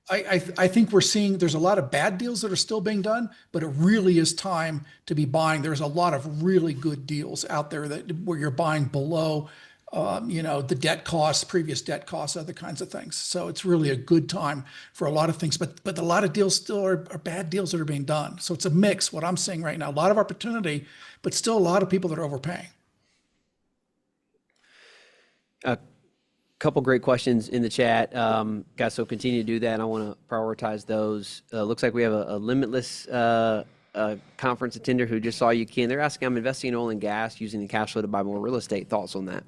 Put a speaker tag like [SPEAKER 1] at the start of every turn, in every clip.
[SPEAKER 1] I think we're seeing there's a lot of bad deals that are still being done, but it really is time to be buying. There's a lot of really good deals out there that where you're buying below, the debt costs, previous debt costs, other kinds of things. So it's really a good time for a lot of things. But a lot of deals still are bad deals that are being done. So it's a mix. What I'm seeing right now, a lot of opportunity, but still a lot of people that are overpaying.
[SPEAKER 2] A couple great questions in the chat, guys. So continue to do that. I want to prioritize those. Looks like we have a limitless conference attender who just saw you, Ken. They're asking, I'm investing in oil and gas using the cash flow to buy more real estate. Thoughts on that?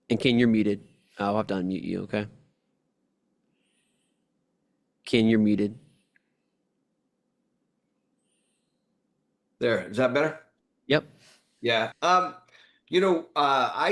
[SPEAKER 2] And Ken, you're muted. I'll have to unmute you, okay? Ken, you're muted.
[SPEAKER 3] There, is that better?
[SPEAKER 2] Yep.
[SPEAKER 3] Yeah. I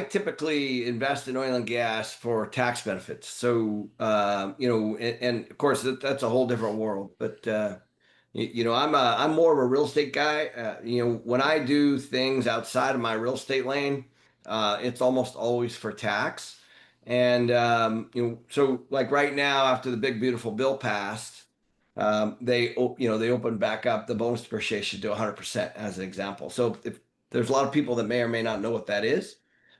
[SPEAKER 3] typically invest in oil and gas for tax benefits. So, and of course that's a whole different world. But I'm more of a real estate guy. When I do things outside of my real estate lane, it's almost always for tax. And so like right now, after the big beautiful bill passed, they opened back up the bonus depreciation to 100% as an example. So if there's a lot of people that may or may not know what that is,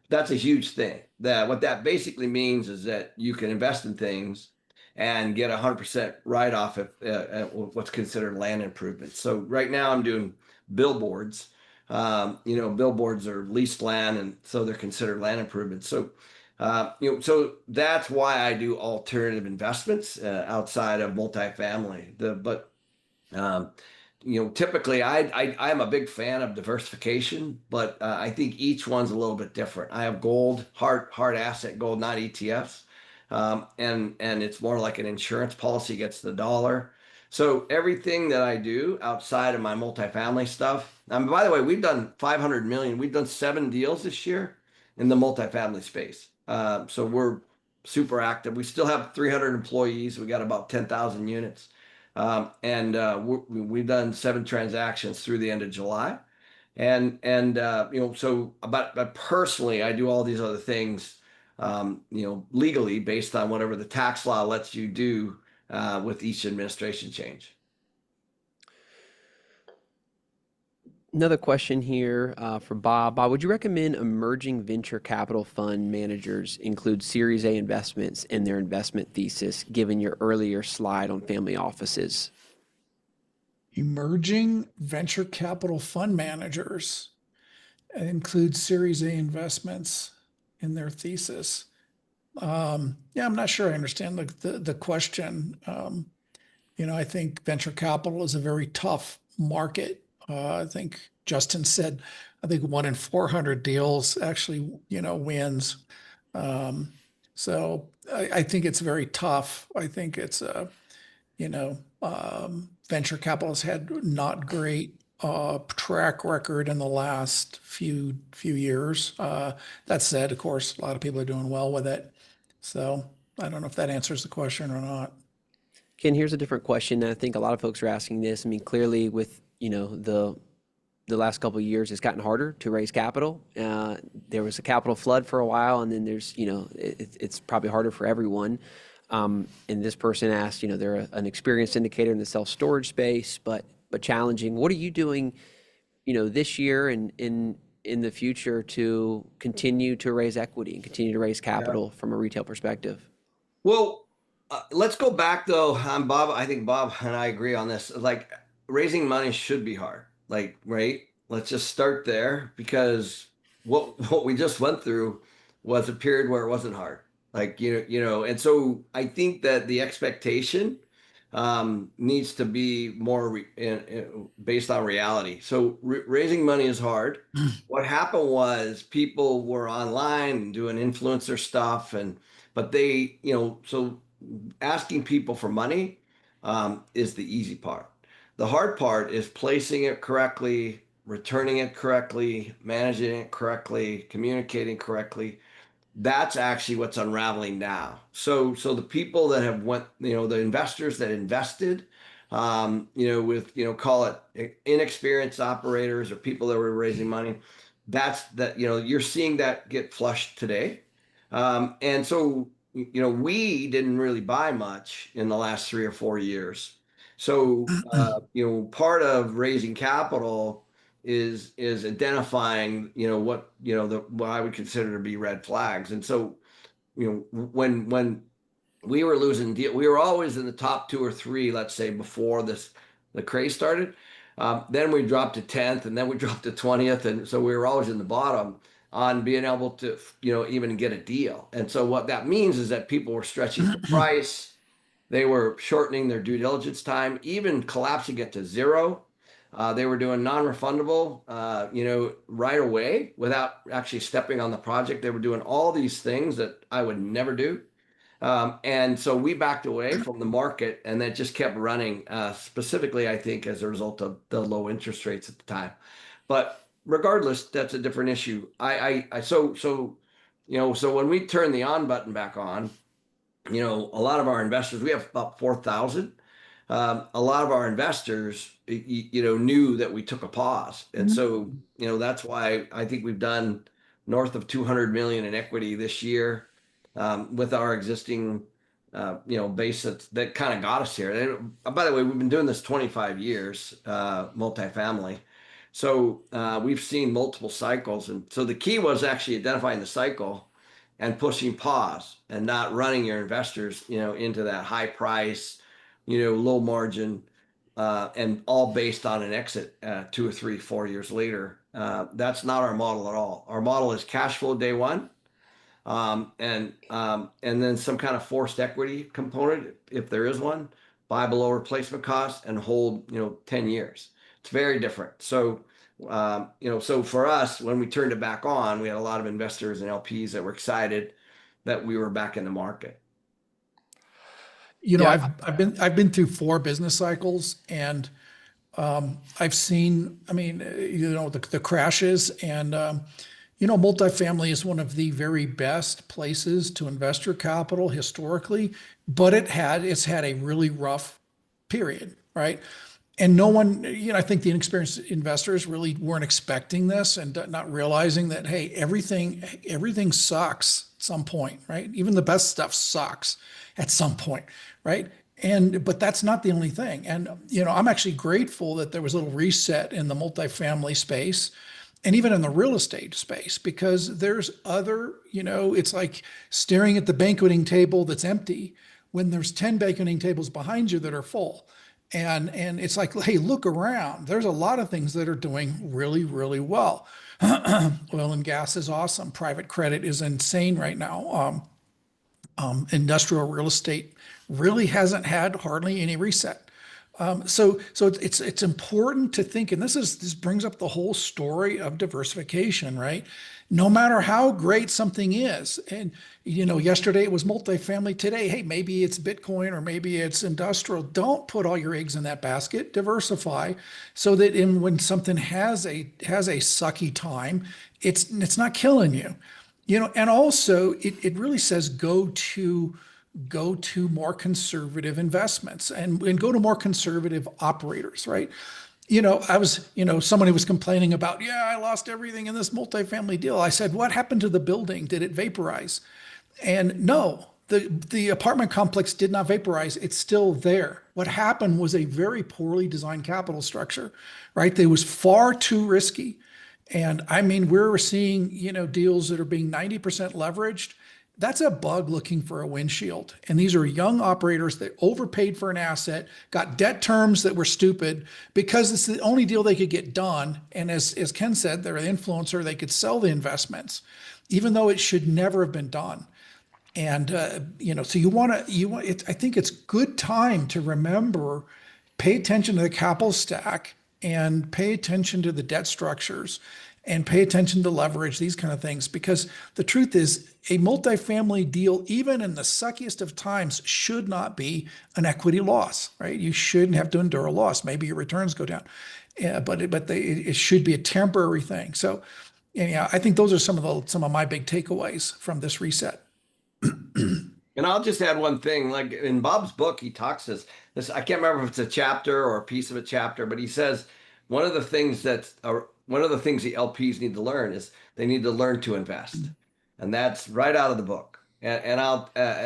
[SPEAKER 3] that's a huge thing. What that basically means is that you can invest in things and get 100% write-off of what's considered land improvements. So right now I'm doing billboards. Billboards are leased land, and so they're considered land improvements. So so that's why I do alternative investments outside of multifamily. Typically I am a big fan of diversification, but I think each one's a little bit different. I have gold, hard asset gold, not ETFs. And it's more like an insurance policy against the dollar. So everything that I do outside of my multifamily stuff, by the way, we've done 500 million. We've done 7 deals this year in the multifamily space. So we're super active. We still have 300 employees. We got about 10,000 units. We've done 7 transactions through the end of July. But personally, I do all these other things, legally based on whatever the tax law lets you do with each administration change.
[SPEAKER 2] Another question here for Bob. Bob, would you recommend emerging venture capital fund managers include Series A investments in their investment thesis, given your earlier slide on family offices?
[SPEAKER 1] Emerging venture capital fund managers include Series A investments in their thesis. I'm not sure I understand the question. I think venture capital is a very tough market. I think Justin said, I think 1 in 400 deals actually, wins. So I think it's very tough. I think it's venture capital has had not great track record in the last few years. That said, of course, a lot of people are doing well with it. So I don't know if that answers the question or not.
[SPEAKER 2] Ken, here's a different question. I think a lot of folks are asking this. I mean, clearly with, the last couple of years, it's gotten harder to raise capital. There was a capital flood for a while, and then there's, it's probably harder for everyone. And this person asked, they're an experienced indicator in the self-storage space, but challenging. What are you doing, this year and in the future to continue to raise equity and continue to raise capital from a retail perspective?
[SPEAKER 3] Well, let's go back though. Bob. I think Bob and I agree on this. Like, raising money should be hard. Like, right? Let's just start there, because what we just went through was a period where it wasn't hard. Like, and so I think that the expectation needs to be more based on reality. So raising money is hard. What happened was people were online and doing influencer stuff, but they, so asking people for money is the easy part. The hard part is placing it correctly, returning it correctly, managing it correctly, communicating correctly. That's actually what's unraveling now. So the people that have went, the investors that invested, with, call it inexperienced operators or people that were raising money, you're seeing that get flushed today. And so, we didn't really buy much in the last 3 or 4 years. So, part of raising capital is identifying, what I would consider to be red flags. And so, when we were losing deal, we were always in the top 2 or 3, let's say, before the craze started. Then we dropped to 10th, and then we dropped to 20th, and so we were always in the bottom on being able to, even get a deal. And so what that means is that people were stretching for price, they were shortening their due diligence time, even collapsing it to zero. They were doing non-refundable, right away without actually stepping on the project. They were doing all these things that I would never do. And so we backed away from the market, and that just kept running, specifically, I think, as a result of the low interest rates at the time. But regardless, that's a different issue. So when we turn the on button back on, a lot of our investors, we have about 4,000. A lot of our investors, knew that we took a pause. And so, that's why I think we've done north of 200 million in equity this year, with our existing, base that kind of got us here. And by the way, we've been doing this 25 years, multifamily. So, we've seen multiple cycles. And so the key was actually identifying the cycle and pushing pause and not running your investors, into that high price, low margin, and all based on an exit, 2 or 3, 4 years later. That's not our model at all. Our model is cash flow day one, and then some kind of forced equity component, if there is one, buy below replacement cost and hold, 10 years. It's very different. So, so for us, when we turned it back on, we had a lot of investors and LPs that were excited that we were back in the market.
[SPEAKER 2] Yeah.
[SPEAKER 1] I've been through 4 business cycles, and I've seen, I mean, the crashes, and multifamily is one of the very best places to invest your capital historically, but it's had a really rough period, right? And no one, I think the inexperienced investors really weren't expecting this, and not realizing that, hey, everything sucks at some point, right? Even the best stuff sucks at some point, right? But that's not the only thing. And I'm actually grateful that there was a little reset in the multifamily space, and even in the real estate space, because there's other, it's like staring at the banqueting table that's empty when there's 10 banqueting tables behind you that are full. And it's like, hey, look around. There's a lot of things that are doing really, really well. Oil and gas is awesome. Private credit is insane right now. Industrial real estate really hasn't had hardly any reset. So it's important to think, and this brings up the whole story of diversification, right? No matter how great something is, and yesterday it was multifamily, today, hey, maybe it's Bitcoin or maybe it's industrial. Don't put all your eggs in that basket. Diversify, so that when something has a sucky time, it's not killing you. And also it really says go to more conservative investments, and go to more conservative operators, right? Somebody was complaining about, yeah, I lost everything in this multifamily deal. I said, what happened to the building? Did it vaporize? And no, the apartment complex did not vaporize. It's still there. What happened was a very poorly designed capital structure, right? It was far too risky. And I mean, we're seeing, deals that are being 90% leveraged. That's a bug looking for a windshield. And these are young operators that overpaid for an asset, got debt terms that were stupid because it's the only deal they could get done. And as Ken said, they're an influencer, they could sell the investments, even though it should never have been done. And so I think it's good time to remember, pay attention to the capital stack, and pay attention to the debt structures, and pay attention to leverage, these kind of things. Because the truth is, a multifamily deal, even in the suckiest of times, should not be an equity loss, right? You shouldn't have to endure a loss. Maybe your returns go down, but it should be a temporary thing. So, I think those are some of my big takeaways from this reset.
[SPEAKER 3] And I'll just add one thing. Like in Bob's book, he talks this. I can't remember if it's a chapter or a piece of a chapter, but he says one of the things the LPs need to learn is they need to learn to invest, and that's right out of the book. And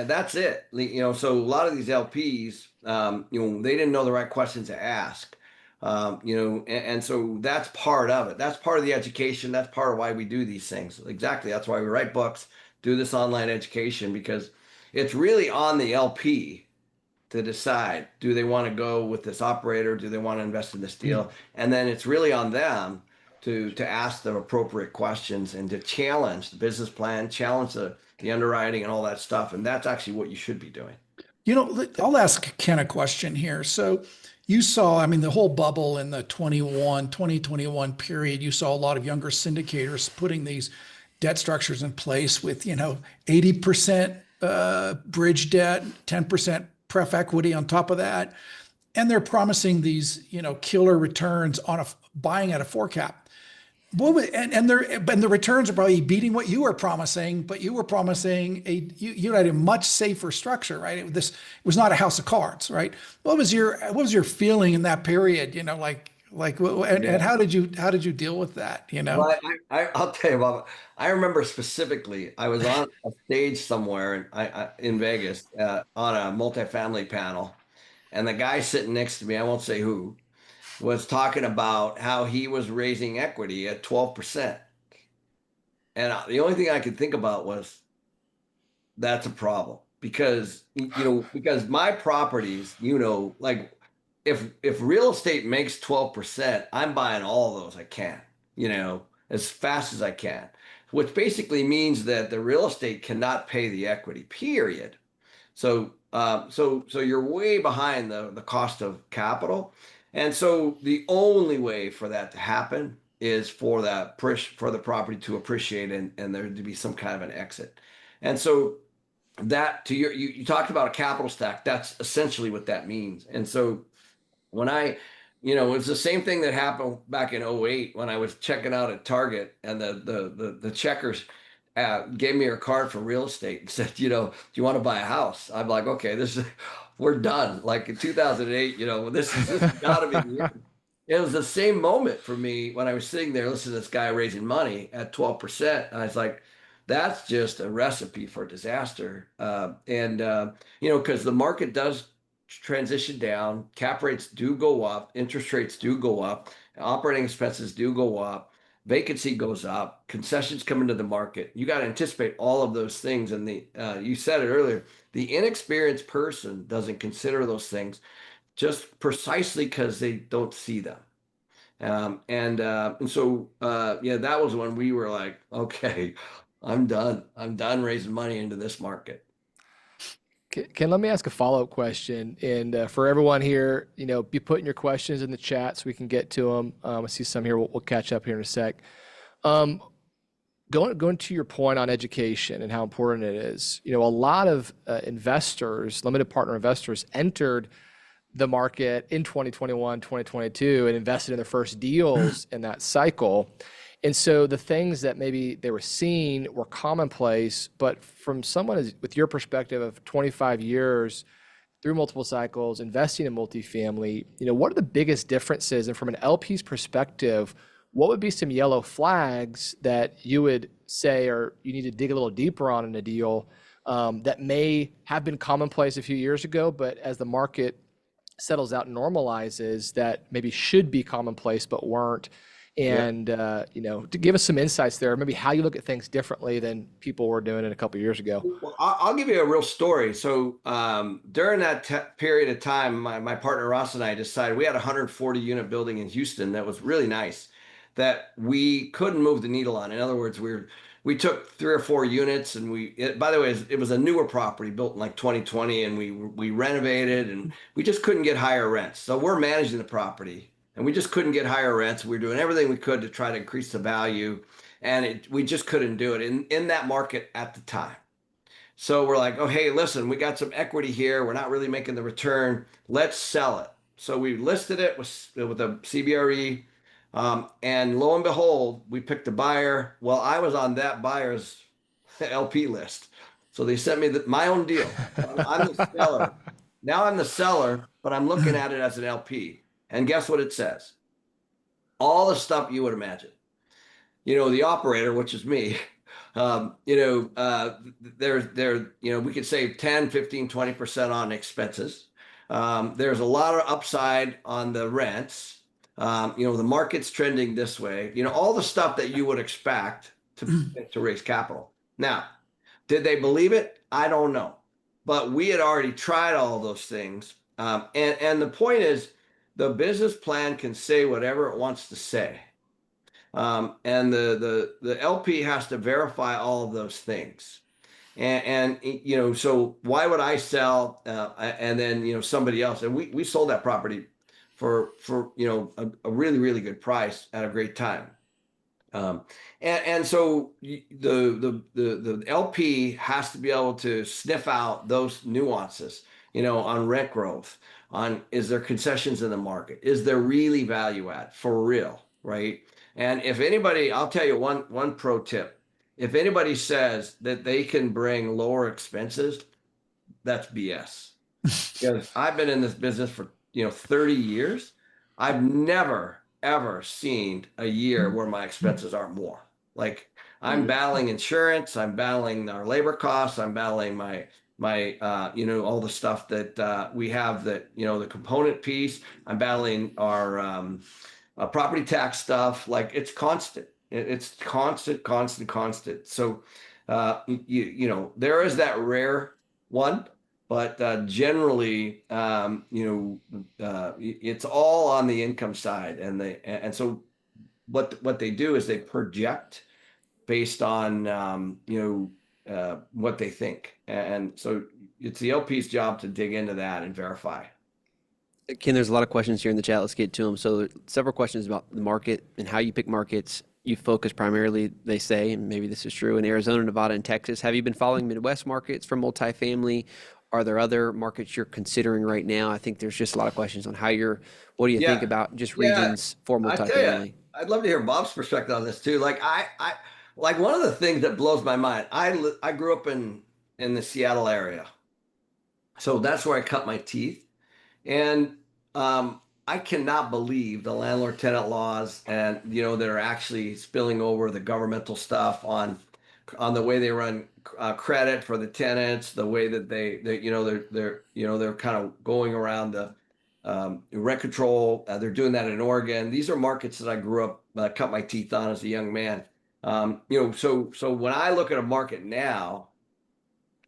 [SPEAKER 3] that's it. So a lot of these LPs, they didn't know the right questions to ask. And so that's part of it. That's part of the education. That's part of why we do these things. Exactly. That's why we write books, do this online education, because it's really on the LP to decide, do they want to go with this operator? Do they want to invest in this deal? And then it's really on them to ask the appropriate questions and to challenge the business plan, challenge the underwriting and all that stuff. And that's actually what you should be doing.
[SPEAKER 1] I'll ask Ken a question here. So you saw, I mean, the whole bubble in the 2021 period, you saw a lot of younger syndicators putting these debt structures in place with, 80% bridge debt, 10% pref equity on top of that. And they're promising these, killer returns on buying at a four cap. And the returns are probably beating what you were promising, but you were promising you had a much safer structure, right? It was not a house of cards, right? What was your feeling in that period? And how did you deal with that?
[SPEAKER 3] Well, I'll tell you, Bob. I remember specifically, I was on a stage somewhere in Vegas on a multifamily panel, and the guy sitting next to me, I won't say who, was talking about how he was raising equity at 12%. And the only thing I could think about was that's a problem because because my properties, like if real estate makes 12%, I'm buying all those I can, as fast as I can, which basically means that the real estate cannot pay the equity, period. So you're way behind the cost of capital. And so the only way for that to happen is for the property to appreciate and there to be some kind of an exit. And so that you talked about a capital stack, that's essentially what that means. And so when it was the same thing that happened back in '08 when I was checking out at Target and the checkers gave me a card for real estate and said, do you want to buy a house? I'm like, okay, we're done. Like in 2008, this has got to be the end. It was the same moment for me when I was sitting there listening to this guy raising money at 12%. And I was like, that's just a recipe for disaster. Because the market does transition down, cap rates do go up, interest rates do go up, operating expenses do go up, vacancy goes up, concessions come into the market. You got to anticipate all of those things. And you said it earlier, the inexperienced person doesn't consider those things just precisely because they don't see them. And so that was when we were like, okay, I'm done. I'm done raising money into this market.
[SPEAKER 4] Ken, let me ask a follow-up question. And for everyone here, be putting your questions in the chat so we can get to them. I see some here. We'll catch up here in a sec. Going to your point on education and how important it is, a lot of investors, limited partner investors, entered the market in 2021, 2022, and invested in their first deals in that cycle. And so the things that maybe they were seeing were commonplace, but from someone with your perspective of 25 years through multiple cycles, investing in multifamily, what are the biggest differences? And from an LP's perspective, what would be some yellow flags that you would say, or you need to dig a little deeper on in a deal that may have been commonplace a few years ago, but as the market settles out and normalizes, that maybe should be commonplace but weren't? And to give us some insights there, maybe how you look at things differently than people were doing it a couple of years ago.
[SPEAKER 3] Well, I'll give you a real story. So during that period of time, my partner Ross and I decided we had a 140 unit building in Houston that was really nice that we couldn't move the needle on. In other words, we took 3 or 4 units, and by the way, it was a newer property built in like 2020, and we renovated, and we just couldn't get higher rents. So we're managing the property, and we just couldn't get higher rents. We were doing everything we could to try to increase the value, and we just couldn't do it in that market at the time. So we're like, oh, hey, listen, we got some equity here. We're not really making the return. Let's sell it. So we listed it with a CBRE. And lo and behold, we picked a buyer. Well, I was on that buyer's LP list. So they sent me my own deal. I'm the seller. Now I'm the seller, but I'm looking at it as an LP. And guess what it says? All the stuff you would imagine. The operator, which is me, We could save 10, 15, 20% on expenses. There's a lot of upside on the rents. The market's trending this way, all the stuff that you would expect to raise capital. Now, did they believe it? I don't know. But we had already tried all those things. And the point is, the business plan can say whatever it wants to say. And the LP has to verify all of those things. So why would I sell and then somebody else? And we sold that property for a really, really good price at a great time. So the LP has to be able to sniff out those nuances, on rent growth, on is there concessions in the market, is there really value add for real, right? And if anybody, I'll tell you one pro tip. If anybody says that they can bring lower expenses, that's BS. Because I've been in this business for 30 years. I've never ever seen a year where my expenses aren't more. Like I'm battling insurance, I'm battling our labor costs, I'm battling my all the stuff that we have, that the component piece. I'm battling our property tax stuff. Like it's constant. It's constant. So there is that rare one, but generally it's all on the income side, and so what they do is they project based on what they think, and so it's the LP's job to dig into that and verify.
[SPEAKER 2] Ken, there's a lot of questions here in the chat. Let's get to them. So several questions about the market and how you pick markets. You focus primarily, they say, and maybe this is true, in Arizona, Nevada, and Texas. Have you been following Midwest markets for multifamily? Are there other markets you're considering right now? I think there's just a lot of questions on what do you think about just regions for
[SPEAKER 3] I tell you,
[SPEAKER 2] multifamily?
[SPEAKER 3] I'd love to hear Bob's perspective on this too. Like I like one of the things that blows my mind. I grew up in the Seattle area, so that's where I cut my teeth, and I cannot believe the landlord-tenant laws, and that are actually spilling over the governmental stuff on the way they run credit for the tenants, the way that they're kind of going around the rent control. They're doing that in Oregon. These are markets that I grew up, cut my teeth on as a young man. So when I look at a market now,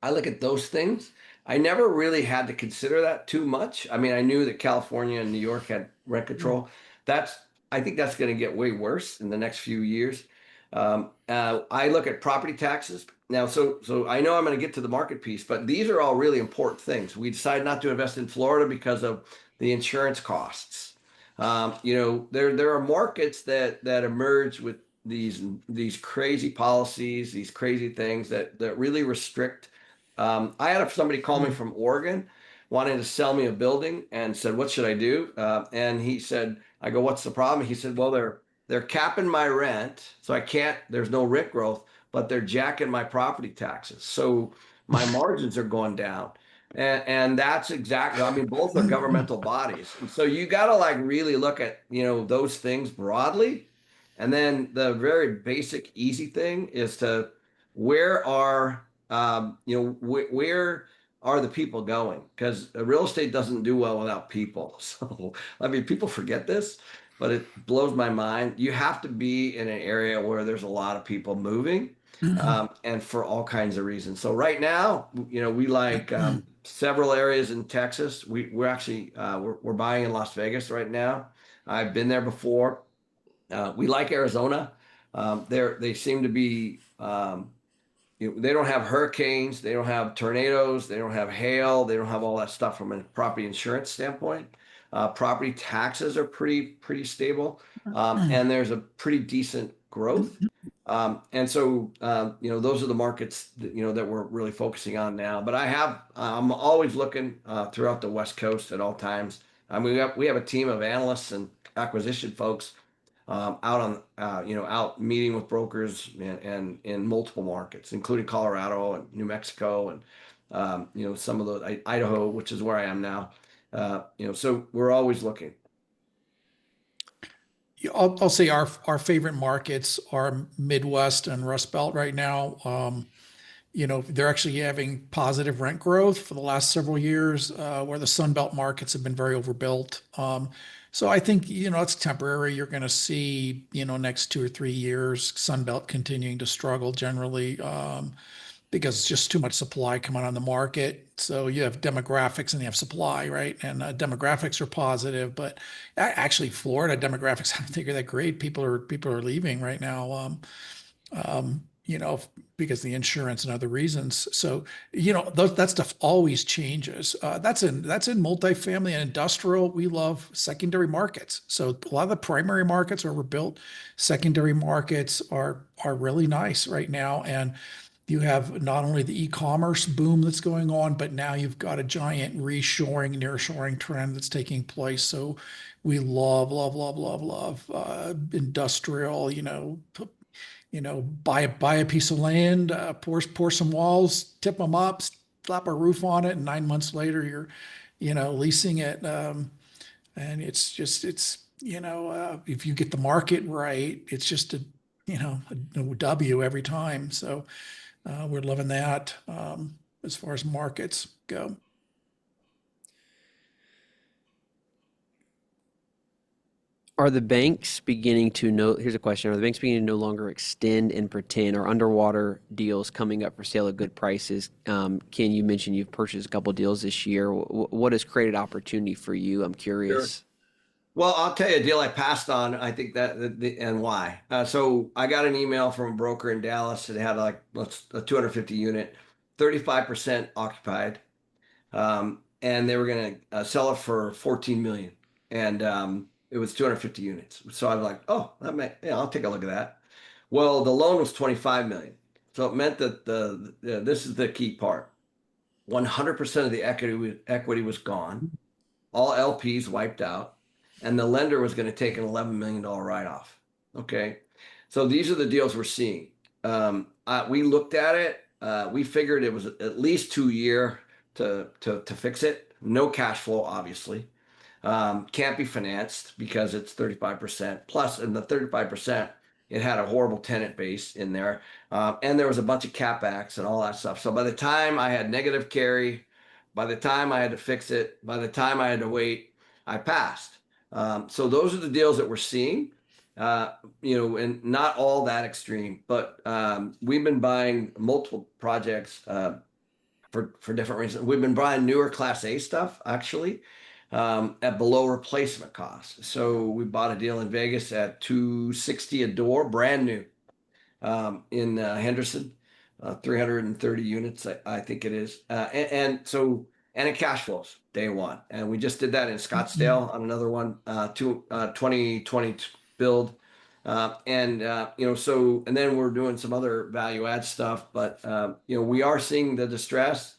[SPEAKER 3] I look at those things. I never really had to consider that too much. I mean, I knew that California and New York had rent control. I think that's going to get way worse in the next few years. I look at property taxes now. So I know I'm going to get to the market piece, but these are all really important things. We decided not to invest in Florida because of the insurance costs. There are markets that emerge with these crazy policies, these crazy things that really restrict. I had somebody call me from Oregon wanting to sell me a building and said, "What should I do?" And he said, I go, "What's the problem?" He said, "Well, they're capping my rent, so I can't. There's no rent growth, but they're jacking my property taxes, so my margins are going down." And that's exactly. I mean, both are governmental bodies, and so you got to like really look at those things broadly, and then the very basic, easy thing is to where are where are the people going? Because real estate doesn't do well without people. So, I mean, people forget this, but it blows my mind. You have to be in an area where there's a lot of people moving, and for all kinds of reasons. So right now, we like several areas in Texas. We're actually we're buying in Las Vegas right now. I've been there before. We like Arizona. They seem to be. They don't have hurricanes, they don't have tornadoes, they don't have hail, they don't have all that stuff from a property insurance standpoint. Property taxes are pretty stable, and there's a pretty decent growth. And so those are the markets that we're really focusing on now. But I'm always looking throughout the West Coast at all times. I mean, we have a team of analysts and acquisition folks out meeting with brokers and in multiple markets, including Colorado and New Mexico and some of those Idaho, which is where I am now. So we're always looking.
[SPEAKER 1] I'll say our favorite markets are Midwest and Rust Belt right now. They're actually having positive rent growth for the last several years, where the Sun Belt markets have been very overbuilt. So I think, it's temporary. You're going to see, next 2 or 3 years, Sun Belt continuing to struggle generally, because it's just too much supply coming on the market. So you have demographics and you have supply, right? And demographics are positive, but actually Florida demographics, I don't think are that great. People are leaving right now. Because of the insurance and other reasons. So, that stuff always changes. That's in multifamily and industrial. We love secondary markets. So a lot of the primary markets are overbuilt. Secondary markets are really nice right now. And you have not only the e-commerce boom that's going on, but now you've got a giant reshoring, nearshoring trend that's taking place. So we love, love, love, love, love industrial, buy a piece of land, pour some walls, tip them up, slap a roof on it, and 9 months later you're, leasing it. And if you get the market right, it's just a W every time. So we're loving that as far as markets go.
[SPEAKER 2] Are the banks beginning to know? Here's a question. Are the banks beginning to no longer extend and pretend, or underwater deals coming up for sale at good prices? Ken, you mentioned you've purchased a couple of deals this year. What has created opportunity for you? I'm curious.
[SPEAKER 3] Sure. Well, I'll tell you a deal I passed on. I think and why. So I got an email from a broker in Dallas that had like a 250 unit, 35% occupied, and they were going to sell it for 14 million, and it was 250 units. So I was like, oh, I'll take a look at that. Well, the loan was 25 million, so it meant that this is the key part: 100% of the equity was gone, all LPs wiped out, and the lender was going to take an $11 million write-off. Okay. So these are the deals we're seeing. We looked at it. We figured it was at least 2 years to fix it. No cash flow, obviously. Can't be financed because it's 35%. Plus, in the 35%, it had a horrible tenant base in there. And there was a bunch of CapEx and all that stuff. So by the time I had negative carry, by the time I had to fix it, by the time I had to wait, I passed. So those are the deals that we're seeing, and not all that extreme, but we've been buying multiple projects for different reasons. We've been buying newer Class A stuff, actually, at below replacement cost. So we bought a deal in Vegas at $260 a door, brand new, in Henderson, 330 units, I think it is. And it cash flows day one. And we just did that in Scottsdale on another one, 2020 build. And then we're doing some other value add stuff, but we are seeing the distress.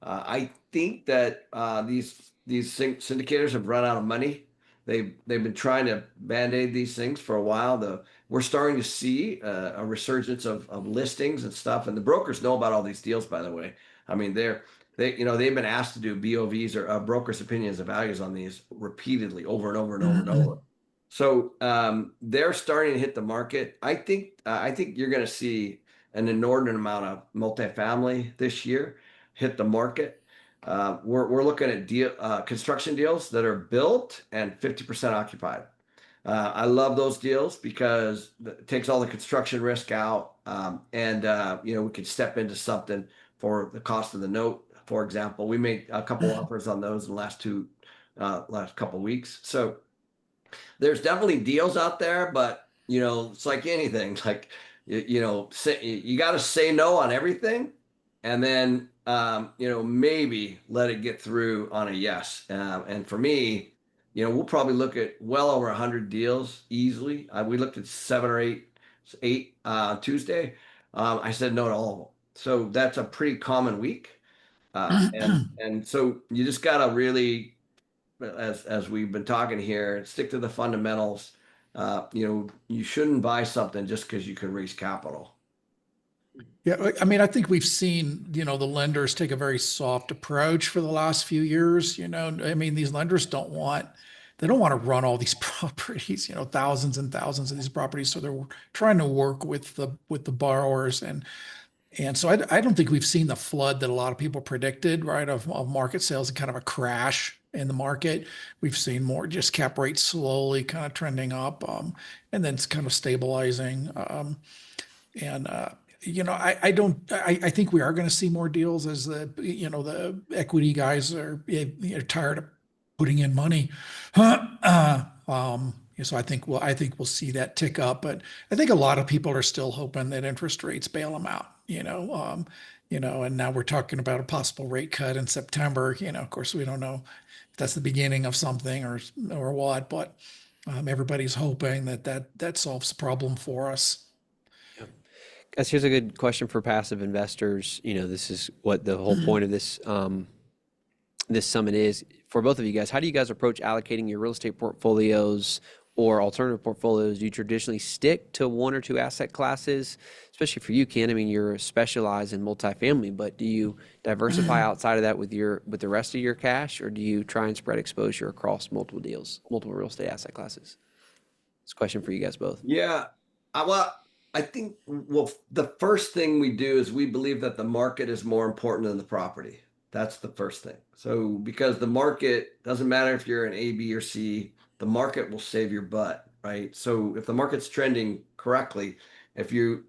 [SPEAKER 3] I think that these syndicators have run out of money. They've been trying to band-aid these things for a while. We're starting to see a resurgence of listings and stuff, and the brokers know about all these deals, by the way. I mean, they've been asked to do BOVs, or brokers' opinions of values, on these repeatedly over and over and over and over. So they're starting to hit the market. I think you're going to see an inordinate amount of multifamily this year hit the market. We're looking at construction deals that are built and 50% occupied. I love those deals because it takes all the construction risk out, and we can step into something for the cost of the note. For example, we made a couple offers on those in the last couple of weeks. So there's definitely deals out there, but it's like anything. Like you got to say no on everything, and then maybe let it get through on a yes. And for me, we'll probably look at well over 100 deals easily. We looked at 7 or 8 on Tuesday. I said no to all of them. So that's a pretty common week. And so you just gotta really, as we've been talking here, stick to the fundamentals. You shouldn't buy something just because you can raise capital.
[SPEAKER 1] Yeah, I mean, I think we've seen, the lenders take a very soft approach for the last few years. I mean, these lenders they don't want to run all these properties, thousands and thousands of these properties. So they're trying to work with the borrowers, and so I don't think we've seen the flood that a lot of people predicted, right, of market sales and kind of a crash in the market. We've seen more just cap rates slowly kind of trending up, and then it's kind of stabilizing. And I don't. I think we are going to see more deals as the equity guys are tired of putting in money. So I think we'll see that tick up, but I think a lot of people are still hoping that interest rates bail them out. And now we're talking about a possible rate cut in September. Of course, we don't know if that's the beginning of something or what, but everybody's hoping that solves the problem for us.
[SPEAKER 2] Guys, here's a good question for passive investors. This is what the whole point of this summit is for both of you guys. How do you guys approach allocating your real estate portfolios or alternative portfolios? Do you traditionally stick to one or two asset classes? Especially for you, Ken. I mean, you're specialized in multifamily, but do you diversify outside of that with the rest of your cash, or do you try and spread exposure across multiple deals, multiple real estate asset classes? It's a question for you guys both.
[SPEAKER 3] Yeah. Well, I think, the first thing we do is we believe that the market is more important than the property. That's the first thing. So because the market doesn't matter if you're an A, B, or C, the market will save your butt, right? So if the market's trending correctly, if when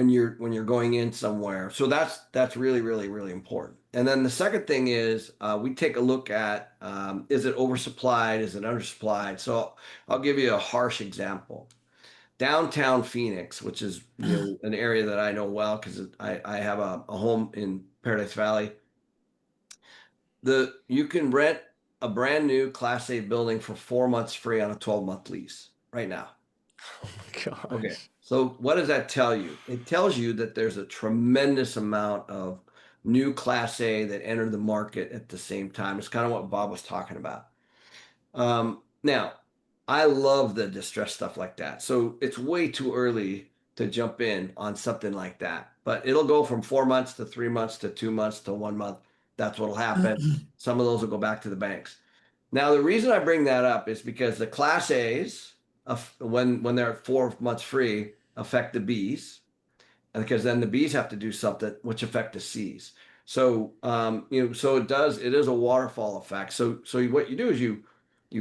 [SPEAKER 3] you're going in somewhere, so that's really, really, really important. And then the second thing is we take a look at is it oversupplied, is it undersupplied? So I'll give you a harsh example. Downtown Phoenix, which is an area that I know well because I have a home in Paradise Valley. You can rent a brand new Class A building for 4 months free on a 12-month lease right now.
[SPEAKER 4] Oh my gosh.
[SPEAKER 3] Okay. So what does that tell you? It tells you that there's a tremendous amount of new Class A that enter the market at the same time. It's kind of what Bob was talking about. Now, I love the distressed stuff like that. So it's way too early to jump in on something like that. But it'll go from 4 months to 3 months to 2 months to 1 month. That's what'll happen. Some of those will go back to the banks. Now, the reason I bring that up is because the Class A's, when they're 4 months free, affect the B's, and because then the B's have to do something which affect the C's. So so it is a waterfall effect. So what you do is you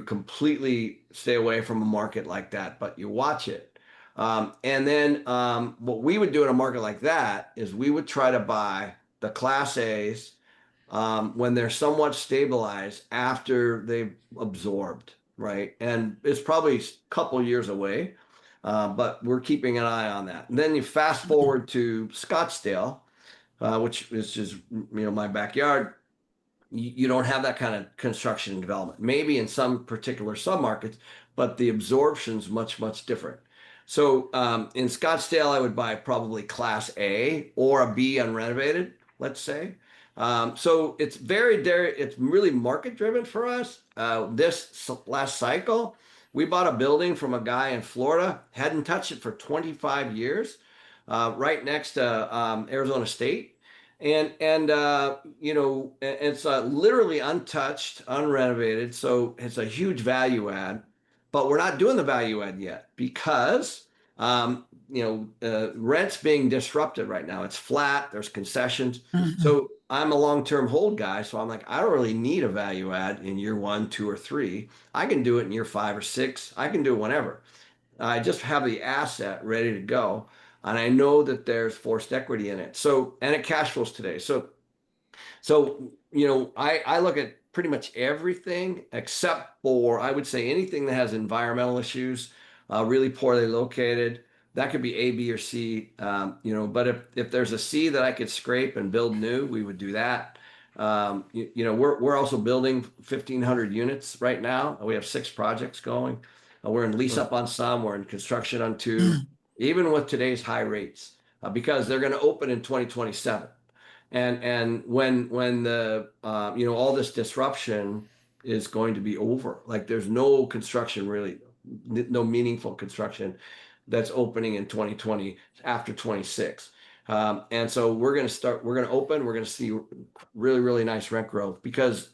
[SPEAKER 3] completely stay away from a market like that, but you watch it. And then what we would do in a market like that is we would try to buy the Class A's when they're somewhat stabilized after they've absorbed, right? And it's probably a couple years away, but we're keeping an eye on that. And then you fast forward to Scottsdale, which is just my backyard. You don't have that kind of construction and development. Maybe in some particular submarkets, but the absorption's much, much different. So in Scottsdale, I would buy probably Class A or a B unrenovated, let's say. So it's it's really market driven for us. This last cycle, we bought a building from a guy in Florida, hadn't touched it for 25 years, right next to Arizona State. And it's literally untouched, unrenovated. So it's a huge value add, but we're not doing the value add yet because, rent's being disrupted right now. It's flat, there's concessions. So I'm a long-term hold guy. So I'm like, I don't really need a value add in year 1, 2, or 3. I can do it in year 5 or 6. I can do it whenever. I just have the asset ready to go. And I know that there's forced equity in it. So, and it cash flows today. So I look at pretty much everything except for, I would say, anything that has environmental issues, really poorly located. That could be A, B, or C. But if there's a C that I could scrape and build new, we would do that. We're also building 1,500 units right now. We have 6 projects going. We're in lease up on some. We're in construction on 2. Even with today's high rates, because they're going to open in 2027, and when the all this disruption is going to be over, like there's no construction really, no meaningful construction that's opening in 2020 after 26, and so we're going to open, we're going to see really, really nice rent growth because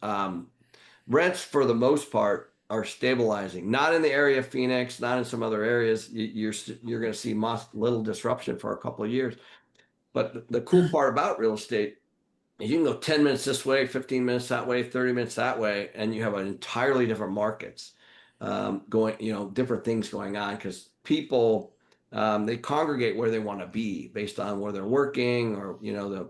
[SPEAKER 3] rents for the most part are stabilizing. Not in the area of Phoenix, not in some other areas. You're going to see little disruption for a couple of years. But the cool part about real estate is you can go 10 minutes this way, 15 minutes that way, 30 minutes that way, and you have an entirely different markets going, different things going on because people they congregate where they want to be based on where they're working or their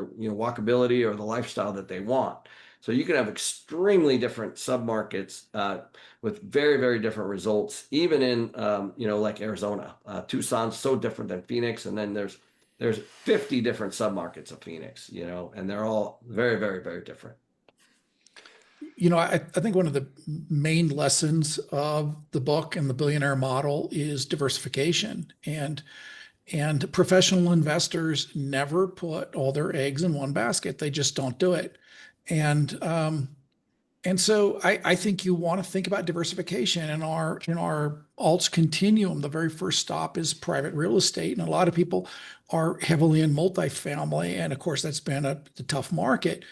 [SPEAKER 3] walkability or the lifestyle that they want. So you can have extremely different submarkets with very, very different results, even in like Arizona. Tucson's so different than Phoenix, and then there's 50 different submarkets of Phoenix, and they're all very, very, very different.
[SPEAKER 1] I think one of the main lessons of the book and the billionaire model is diversification. And professional investors never put all their eggs in one basket. They just don't do it. And so I think you want to think about diversification in our alts continuum. The very first stop is private real estate. And a lot of people are heavily in multifamily. And of course, that's been a tough market.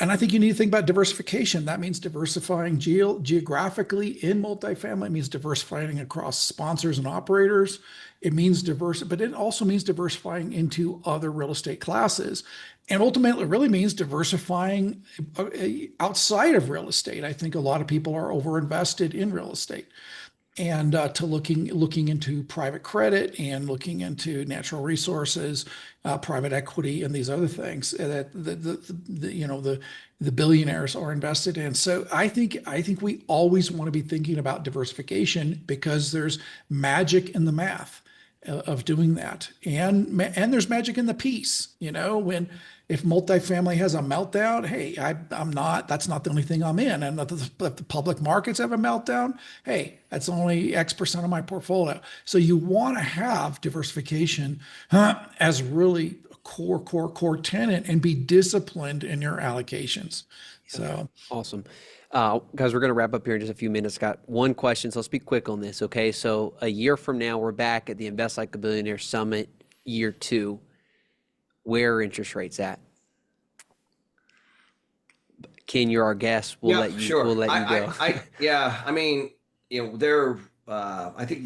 [SPEAKER 1] And I think you need to think about diversification. That means diversifying geographically in multifamily. It means diversifying across sponsors and operators. It means but it also means diversifying into other real estate classes. And ultimately, it really means diversifying outside of real estate. I think a lot of people are overinvested in real estate, and to looking into private credit and looking into natural resources, private equity, and these other things that the billionaires are invested in. So I think we always want to be thinking about diversification because there's magic in the math of doing that, and there's magic in the piece. If multifamily has a meltdown, hey, that's not the only thing I'm in. And if the public markets have a meltdown, hey, that's only X% of my portfolio. So you want to have diversification as really a core tenet and be disciplined in your allocations. So
[SPEAKER 2] Awesome. Guys, we're going to wrap up here in just a few minutes. Got one question, so let's be quick on this, okay? So a year from now, we're back at the Invest Like a Billionaire Summit, year 2. Where are interest rates at? Ken, you're our guest. We'll let you go.
[SPEAKER 3] I mean, they're I think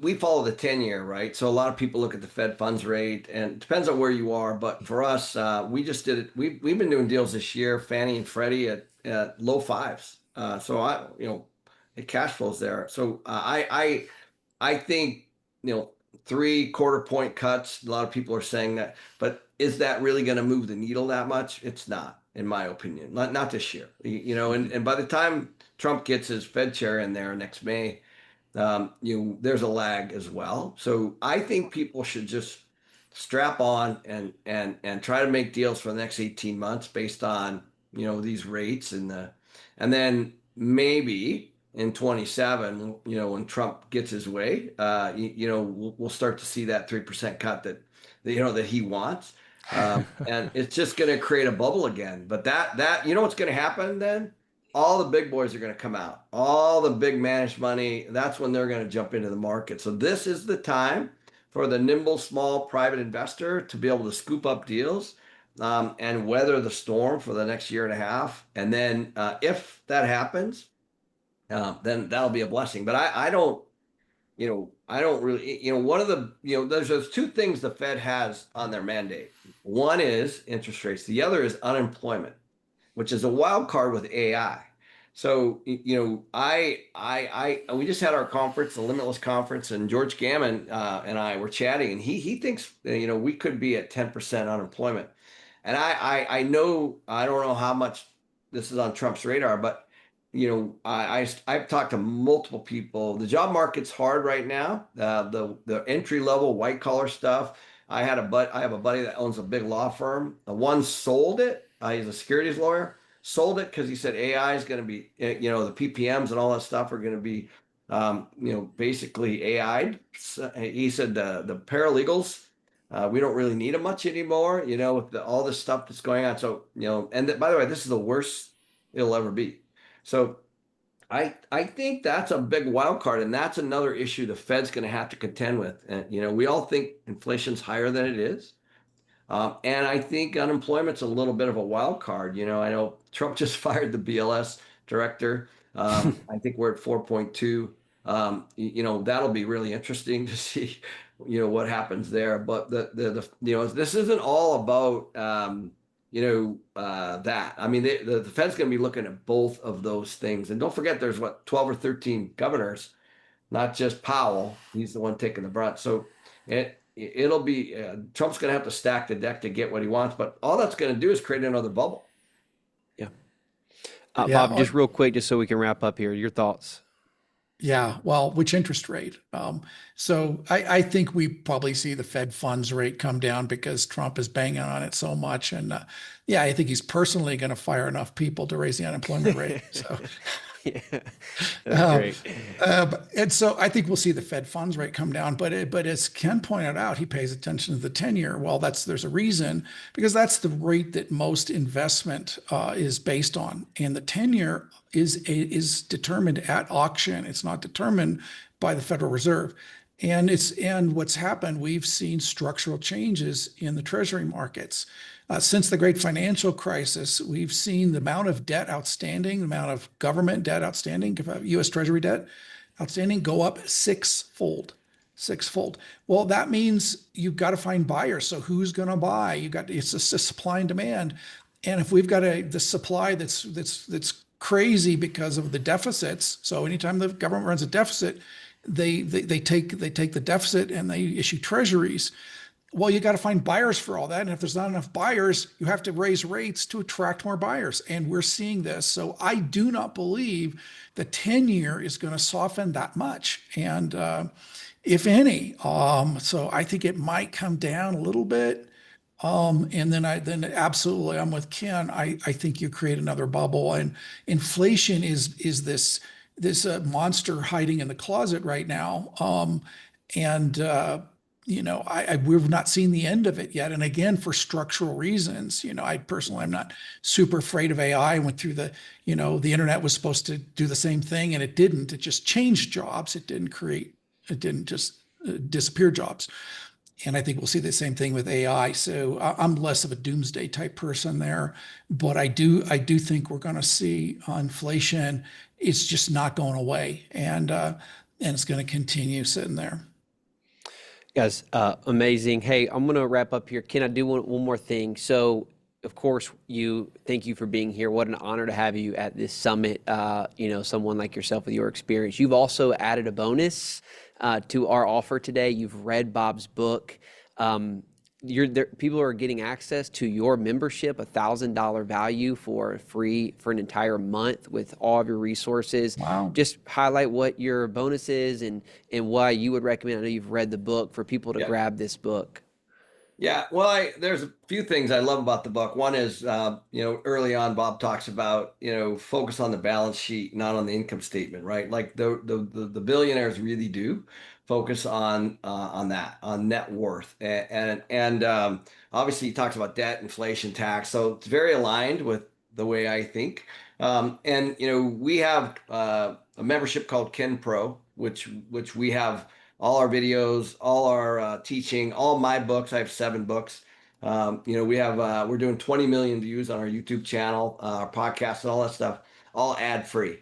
[SPEAKER 3] we follow the 10-year, right? So a lot of people look at the Fed funds rate, and it depends on where you are. But for us, we just did it. We've been doing deals this year, Fannie and Freddie at low fives. So it cash flows there. So I think 3/4 point cuts. A lot of people are saying that, but is that really going to move the needle that much? It's not, in my opinion. Not this year. And by the time Trump gets his Fed chair in there next May, there's a lag as well. So I think people should just strap on and try to make deals for the next 18 months based on these rates and then maybe in 27, when Trump gets his way, we'll start to see that 3% cut that he wants. And it's just going to create a bubble again. But that what's going to happen then? All the big boys are going to come out. All the big managed money, that's when they're going to jump into the market. So this is the time for the nimble, small private investor to be able to scoop up deals and weather the storm for the next year and a half. And then if that happens, then that'll be a blessing. But I don't really, one of the, there's those two things the Fed has on their mandate. One is interest rates. The other is unemployment, which is a wild card with AI. So, we just had our conference, the Limitless Conference, and George Gammon and I were chatting, and he thinks, we could be at 10% unemployment. And I know, I don't know how much this is on Trump's radar, but I've talked to multiple people. The job market's hard right now. The entry level white collar stuff. I have a buddy that owns a big law firm. The one sold it. He's a securities lawyer. Sold it because he said AI is going to be, the PPMs and all that stuff are going to be, basically AI'd. So he said the paralegals, we don't really need them much anymore. With all this stuff that's going on. So and by the way, this is the worst it'll ever be. So I think that's a big wild card, and that's another issue the Fed's going to have to contend with. And we all think inflation's higher than it is. And I think unemployment's a little bit of a wild card. I know Trump just fired the BLS director. I think we're at 4.2. That'll be really interesting to see, what happens there. But this isn't all about, that. I mean, the Fed's going to be looking at both of those things. And don't forget, there's 12 or 13 governors, not just Powell. He's the one taking the brunt. So it'll be Trump's going to have to stack the deck to get what he wants. But all that's going to do is create another bubble.
[SPEAKER 2] Yeah.
[SPEAKER 1] Yeah,
[SPEAKER 2] Bob, just real quick, just so we can wrap up here, your thoughts.
[SPEAKER 1] Yeah, well, which interest rate? So I think we probably see the Fed funds rate come down because Trump is banging on it so much. And yeah, I think he's personally going to fire enough people to raise the unemployment rate. So
[SPEAKER 2] Yeah, that's great.
[SPEAKER 1] and so I think we'll see the Fed funds rate come down. But as Ken pointed out, he pays attention to the 10-year. Well, there's a reason, because that's the rate that most investment is based on, and the 10-year is determined at auction. It's not determined by the Federal Reserve. And what's happened, we've seen structural changes in the treasury markets. Since the great financial crisis, we've seen the amount of debt outstanding, the amount of government debt outstanding, U.S. Treasury debt outstanding, go up sixfold. Well, that means you've got to find buyers. So who's going to buy? It's just a supply and demand. And if we've got the supply that's crazy because of the deficits, so anytime the government runs a deficit, they take the deficit and they issue treasuries. Well, you got to find buyers for all that. And if there's not enough buyers, you have to raise rates to attract more buyers. And we're seeing this. So I do not believe the 10-year is going to soften that much. And if any, so I think it might come down a little bit. And then absolutely, I'm with Ken. I think you create another bubble, and inflation is this monster hiding in the closet right now. We've not seen the end of it yet. And again, for structural reasons, I personally am not super afraid of AI. I went through the internet was supposed to do the same thing, and it didn't. It just changed jobs. It didn't just disappear jobs. And I think we'll see the same thing with AI. So I'm less of a doomsday type person there, but I do think we're going to see inflation. It's just not going away, and it's going to continue sitting there.
[SPEAKER 2] Guys, amazing. Hey, I'm going to wrap up here. Ken, I do want one more thing. So, of course, thank you for being here. What an honor to have you at this summit. Someone like yourself with your experience. You've also added a bonus to our offer today. You've read Bob's book. People are getting access to your membership, $1,000 value for an entire month with all of your resources.
[SPEAKER 1] Wow.
[SPEAKER 2] Just highlight what your bonus is and why you would recommend. I know you've read the book, for people to grab this book.
[SPEAKER 3] Yeah, well, there's a few things I love about the book. One is, early on, Bob talks about, focus on the balance sheet, not on the income statement, right? Like the billionaires really do focus on that, on net worth, and obviously he talks about debt, inflation, tax. So it's very aligned with the way I think. We have a membership called Ken Pro, which we have all our videos, all our teaching, all my books. I have 7 books. We're doing 20 million views on our YouTube channel, our podcast, and all that stuff, all ad free.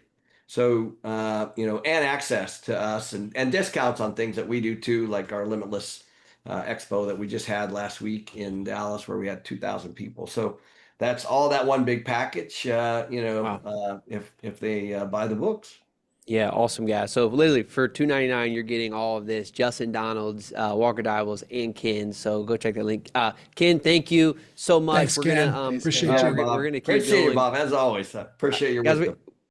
[SPEAKER 3] So, and access to us and discounts on things that we do too, like our Limitless Expo that we just had last week in Dallas, where we had 2,000 people. So that's all that one big package,
[SPEAKER 2] Wow.
[SPEAKER 3] if they buy the books.
[SPEAKER 2] Yeah, awesome, guys. So literally for $2.99, you're getting all of this: Justin Donald's, Walker Dibbles, and Ken. So go check the link. Ken, thank you so much.
[SPEAKER 1] Thanks, Ken. Appreciate you.
[SPEAKER 2] We're gonna keep
[SPEAKER 3] Appreciate
[SPEAKER 2] going.
[SPEAKER 3] you, Bob, as always. Appreciate your
[SPEAKER 2] Guys,
[SPEAKER 3] wisdom.